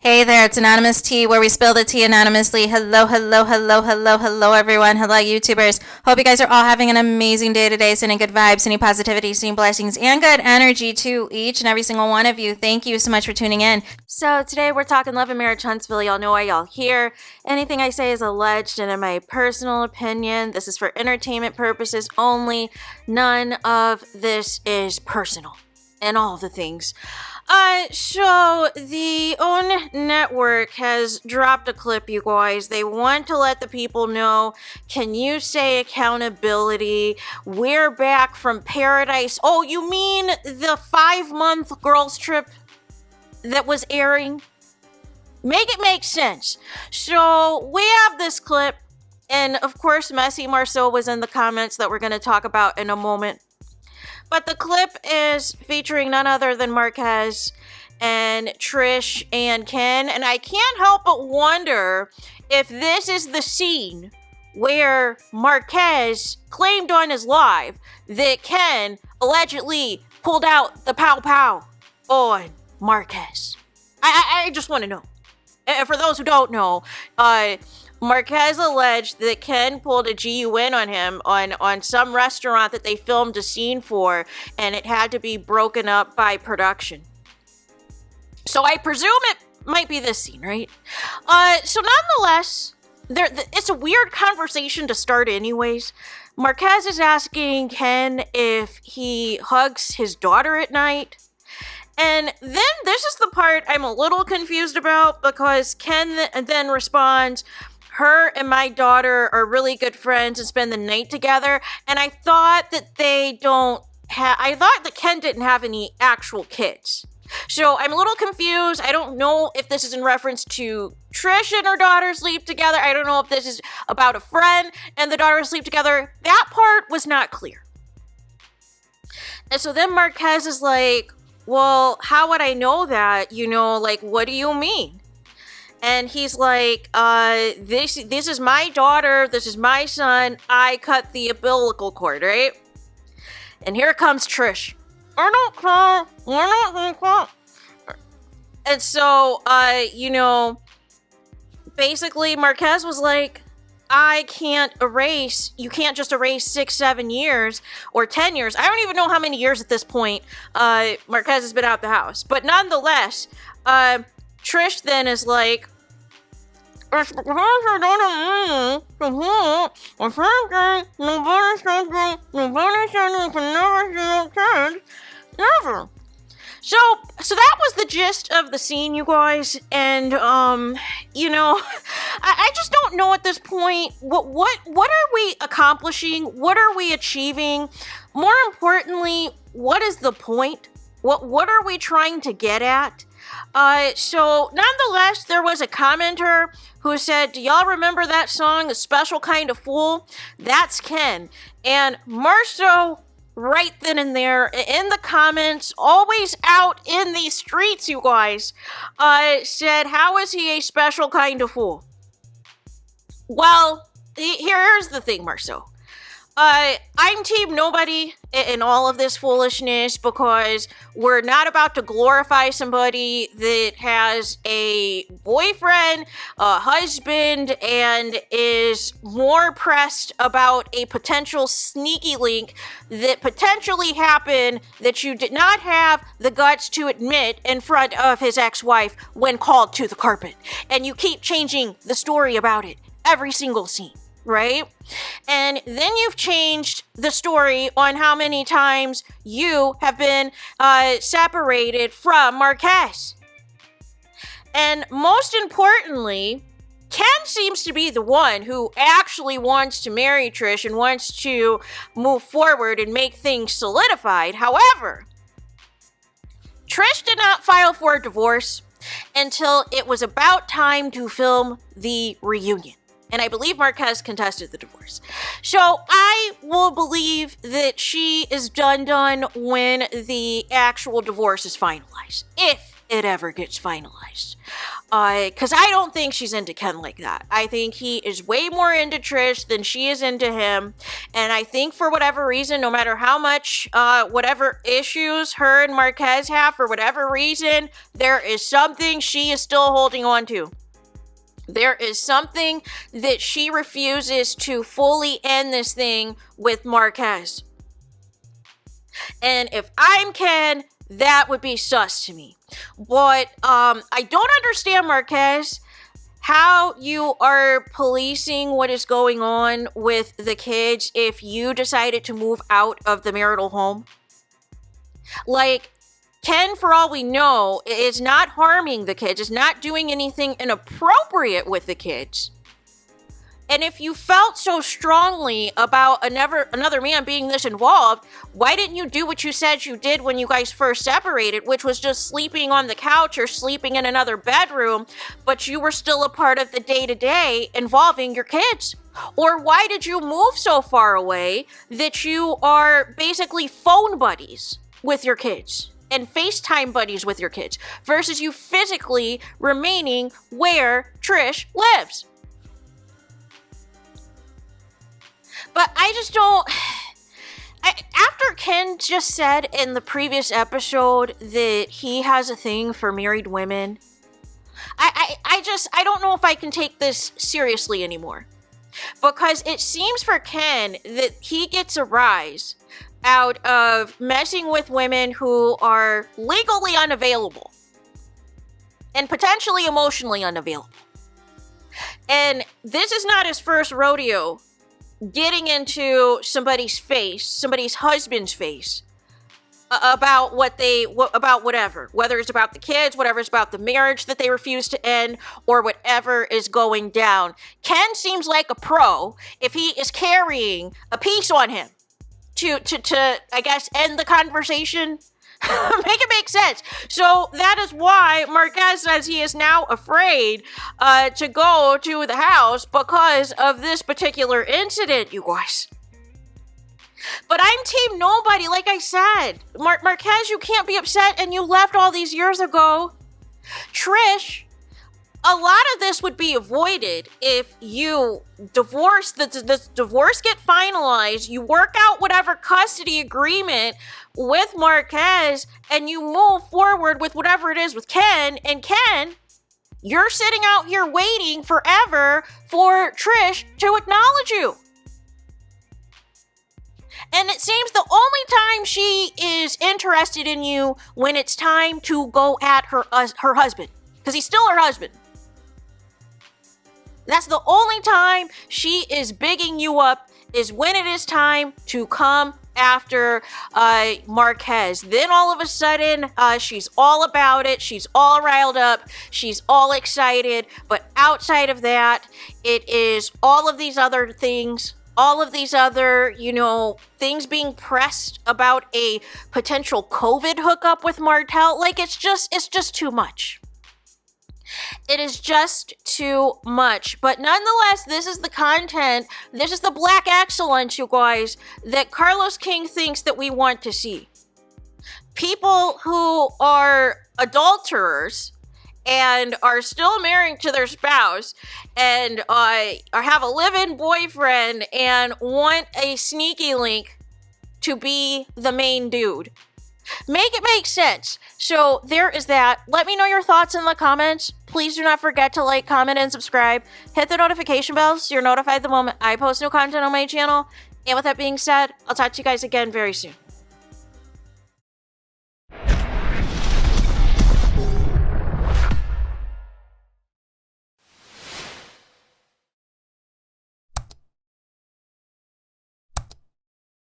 Hey there, it's Anonymous Tea, where we spill the tea anonymously. Hello, hello, hello, hello, hello, everyone. Hello, YouTubers. Hope you guys are all having an amazing day today, sending good vibes, sending positivity, sending blessings, and good energy to each and every single one of you. Thank you so much for tuning in. So today we're talking love and marriage, Huntsville. Y'all know why y'all here. Anything I say is alleged and in my personal opinion. This is for entertainment purposes only. None of this is personal. And all the things. So the OWN network has dropped a clip, you guys. They want to let the people know, can you say accountability? We're back from paradise. Oh, you mean the 5-month girls trip that was airing? Make it make sense. So we have this clip, and of course, Messy Marceau was in the comments that we're going to talk about in a moment. But the clip is featuring none other than Marquez and Trish and Ken. And I can't help but wonder if this is the scene where Marquez claimed on his live that Ken allegedly pulled out the pow-pow on Marquez. I just want to know. For those who don't know, Marquez alleged that Ken pulled a GUN on him on some restaurant that they filmed a scene for, and it had to be broken up by production. So I presume it might be this scene, right? So nonetheless, it's a weird conversation to start anyways. Marquez is asking Ken if he hugs his daughter at night. And then this is the part I'm a little confused about, because Ken then responds, her and my daughter are really good friends and spend the night together. And I thought that I thought that Ken didn't have any actual kids. So I'm a little confused. I don't know if this is in reference to Trish and her daughter sleep together. I don't know if this is about a friend and the daughter sleep together. That part was not clear. And so then Marquez is like, well, how would I know that? What do you mean? And he's like, this is my daughter, this is my son, I cut the umbilical cord, right? And here comes Trish. I don't care. And so, basically Marquez was like, you can't just erase 6, 7 years or 10 years. I don't even know how many years at this point Marquez has been out the house. But nonetheless, Trish then is like, never. So that was the gist of the scene, you guys, and I just don't know at this point what are we accomplishing? What are we achieving? More importantly, what is the point? What are we trying to get at? So nonetheless, there was a commenter who said, do y'all remember that song, A Special Kind of Fool? That's Ken. And Marceau, right then and there, in the comments, always out in these streets, you guys, said, how is he a special kind of fool? Well, here's the thing, Marceau. I'm team nobody in all of this foolishness, because we're not about to glorify somebody that has a boyfriend, a husband, and is more pressed about a potential sneaky link that potentially happened that you did not have the guts to admit in front of his ex-wife when called to the carpet. And you keep changing the story about it every single scene. Right? And then you've changed the story on how many times you have been separated from Marquez. And most importantly, Ken seems to be the one who actually wants to marry Trish and wants to move forward and make things solidified. However, Trish did not file for a divorce until it was about time to film the reunion. And I believe Marquez contested the divorce. So I will believe that she is done when the actual divorce is finalized. If it ever gets finalized. Because I don't think she's into Ken like that. I think he is way more into Trish than she is into him. And I think for whatever reason, no matter how much, whatever issues her and Marquez have, for whatever reason, there is something she is still holding on to. There is something that she refuses to fully end this thing with Marquez. And if I'm Ken, that would be sus to me. But I don't understand, Marquez, how you are policing what is going on with the kids if you decided to move out of the marital home. Like, Ken, for all we know, is not harming the kids, is not doing anything inappropriate with the kids. And if you felt so strongly about another man being this involved, why didn't you do what you said you did when you guys first separated, which was just sleeping on the couch or sleeping in another bedroom, but you were still a part of the day-to-day involving your kids? Or why did you move so far away that you are basically phone buddies with your kids and FaceTime buddies with your kids versus you physically remaining where Trish lives? But I just don't... after Ken just said in the previous episode that he has a thing for married women, I don't know if I can take this seriously anymore. Because it seems for Ken that he gets a rise out of messing with women who are legally unavailable. And potentially emotionally unavailable. And this is not his first rodeo getting into somebody's face, somebody's husband's face, about about whatever, whether it's about the kids, whatever it's about the marriage that they refuse to end, or whatever is going down. Ken seems like a pro if he is carrying a piece on him to I guess end the conversation. Make it make sense. So that is why Marquez says he is now afraid to go to the house because of this particular incident, you guys. But I'm team nobody, like I said. Marquez, you can't be upset and you left all these years ago. Trish, a lot of this would be avoided if you divorce, the divorce get finalized, you work out whatever custody agreement with Marquez, and you move forward with whatever it is with Ken. And Ken, you're sitting out here waiting forever for Trish to acknowledge you. And it seems the only time she is interested in you when it's time to go at her husband. Because he's still her husband. That's the only time she is bigging you up, is when it is time to come after Marquez. Then all of a sudden, she's all about it. She's all riled up. She's all excited. But outside of that, it is all of these other things. All of these other, things being pressed about a potential COVID hookup with Martel. Like, it's just too much. It is just too much. But nonetheless, this is the content, this is the black excellence, you guys, that Carlos King thinks that we want to see. People who are adulterers and are still married to their spouse and have a live-in boyfriend and want a sneaky link to be the main dude. Make it make sense. So there is that. Let me know your thoughts in the comments. Please do not forget to like, comment, and subscribe. Hit the notification bell so you're notified the moment I post new content on my channel. And with that being said, I'll talk to you guys again very soon.